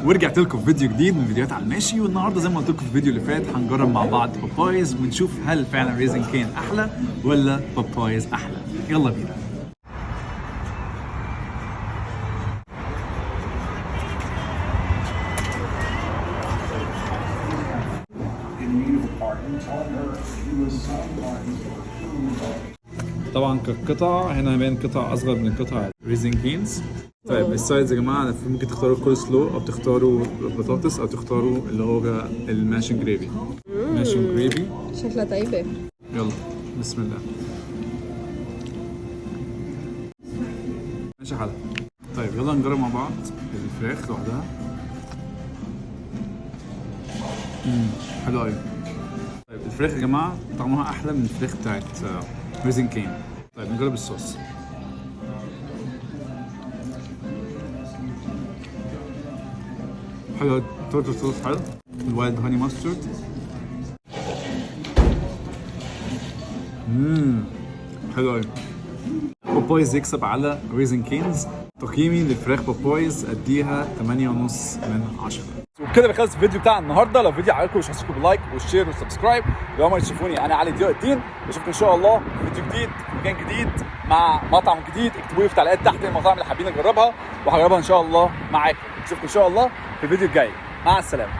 ورجعت لكم في فيديو جديد من فيديوهات على الماشي. والنهارده زي ما قلت لكم في الفيديو اللي فات هنجرب مع بعض بابايز ونشوف هل فعلا ريزن كين احلى ولا بابايز احلى. يلا بينا. طبعا كقطع هنا بين قطع اصغر من قطع ريزن كينز. طيب السايدز يا جماعه ممكن تختاروا كول سلو او تختاروا بطاطس او تختاروا اللي هو الماشن جريفي. ماشن جريفي شكلها طيبة. يلا بسم الله. ماشي حالها. طيب يلا نجرب مع بعض الفراخ لوحدها. حلو قوي. طيب الفراخ يا جماعه طعمها احلى من الفراخ بتاعت ريزن كين. طيب نجرب الصوص. حلو توتال صوص حلو. الوايلد هاني ماسترد. حلو قوي. بابايز يكسب على ريزن كينز. تقييمي للفراخ بابايز اديها 8.5 من 10. وبكده بخلص الفيديو بتاع النهارده. لو الفيديو عجبكم مش تنسوا باللايك والشير والسبسكرايب. لو ما تشوفوني انا علي ضياء الدين. اشوفكم ان شاء الله في فيديو جديد في مكان جديد مع مطعم جديد. اكتبوا لي في التعليقات تحت المطاعم اللي حابين اجربها وهجربها ان شاء الله معاكم. اشوفكم ان شاء الله في الفيديو الجاي. مع السلامه.